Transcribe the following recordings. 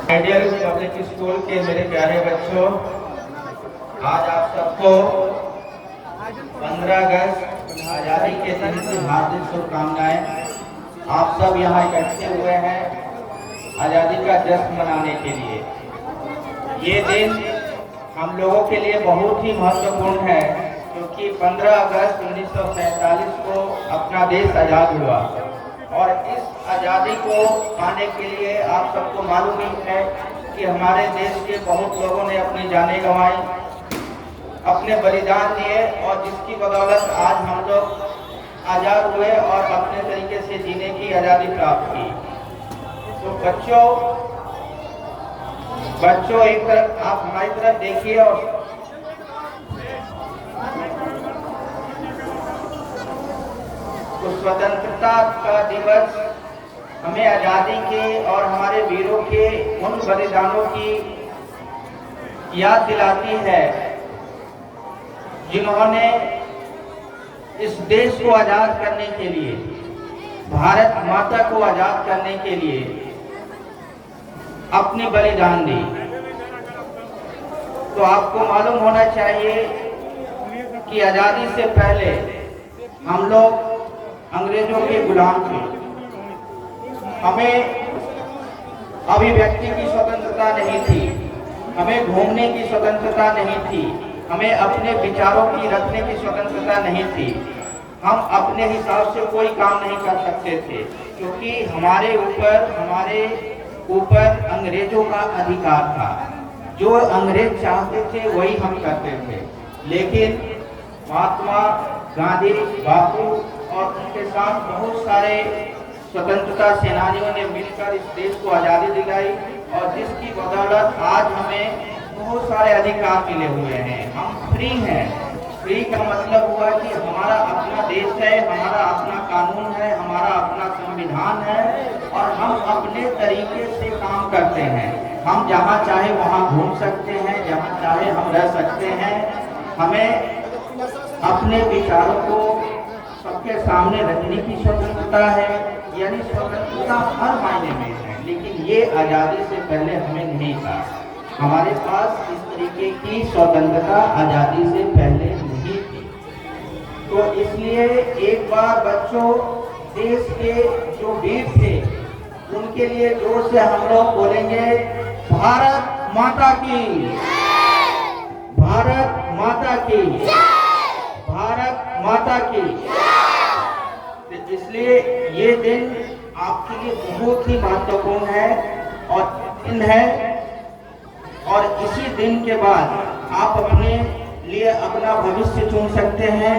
Ideal public school के मेरे प्यारे बच्चों, आज आप सबको 15 अगस्त आज़ादी के दिन की हार्दिक शुभकामनाएं। आप सब यहाँ इकट्ठे हुए हैं आज़ादी का जश्न मनाने के लिए। ये दिन हम लोगों के लिए बहुत ही महत्वपूर्ण है, क्योंकि 15 अगस्त 1947 को अपना देश आज़ाद हुआ और इस आज़ादी को पाने के लिए आप सबको मालूम ही है कि हमारे देश के बहुत लोगों ने अपनी जानें गंवाई, अपने बलिदान दिए और जिसकी बदौलत आज हम लोग आज़ाद हुए और अपने तरीके से जीने की आज़ादी प्राप्त की। तो बच्चों एक तरफ आप हमारी तरफ देखिए और तो स्वतंत्रता का दिवस हमें आज़ादी के और हमारे वीरों के उन बलिदानों की याद दिलाती है जिन्होंने इस देश को आज़ाद करने के लिए, भारत माता को आज़ाद करने के लिए अपनी बलिदान दी। तो आपको मालूम होना चाहिए कि आज़ादी से पहले हम लोग अंग्रेजों के गुलाम थे। हमें अभिव्यक्ति की स्वतंत्रता नहीं थी, हमें घूमने की स्वतंत्रता नहीं थी, हमें अपने विचारों की रखने की स्वतंत्रता नहीं थी। हम अपने हिसाब से कोई काम नहीं कर सकते थे, क्योंकि हमारे ऊपर अंग्रेजों का अधिकार था। जो अंग्रेज चाहते थे वही हम करते थे। लेकिन महात्मा गांधी, बापू और उनके साथ बहुत सारे स्वतंत्रता सेनानियों ने मिलकर इस देश को आज़ादी दिलाई और जिसकी बदौलत आज हमें बहुत सारे अधिकार मिले हुए हैं। हम फ्री हैं। फ्री का मतलब हुआ कि हमारा अपना देश है, हमारा अपना कानून है, हमारा अपना संविधान है और हम अपने तरीके से काम करते हैं। हम जहाँ चाहे वहाँ घूम सकते हैं, जहाँ चाहे हम रह सकते हैं। हमें अपने विचारों को सबके सामने रखने की स्वतंत्रता है, यानी स्वतंत्रता हर मायने में है। लेकिन ये आज़ादी से पहले हमें नहीं था। हमारे पास इस तरीके की स्वतंत्रता आज़ादी से पहले नहीं थी। तो इसलिए एक बार बच्चों, देश के जो वीर थे उनके लिए जोर से हम लोग बोलेंगे, भारत माता की, भारत माता की, भारत माता की। इसलिए ये दिन आपके लिए बहुत ही महत्वपूर्ण है और दिन है। और इसी दिन के बाद आप अपने लिए अपना भविष्य चुन सकते हैं।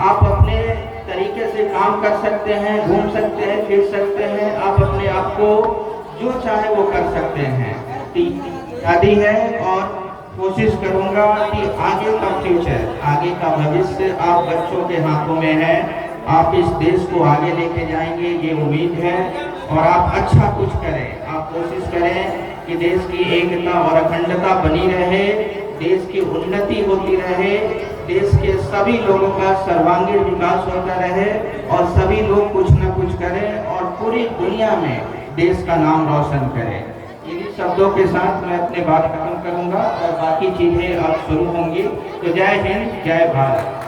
आप अपने तरीके से काम कर सकते हैं, घूम सकते हैं, फिर सकते हैं। आप अपने आप को जो चाहे वो कर सकते हैं। आज़ादी है और कोशिश करूंगा कि आगे का फ्यूचर, आगे का भविष्य आप बच्चों के हाथों में है। आप इस देश को आगे लेके जाएंगे, ये उम्मीद है। और आप अच्छा कुछ करें, आप कोशिश करें कि देश की एकता और अखंडता बनी रहे, देश की उन्नति होती रहे, देश के सभी लोगों का सर्वांगीण विकास होता रहे और सभी लोग कुछ न कुछ करें और पूरी दुनिया में देश का नाम रोशन करें। इन्हीं शब्दों के साथ मैं अपने बात खत्म करूंगा और बाकी चीजें अब शुरू होंगी। तो जय हिंद, जय भारत।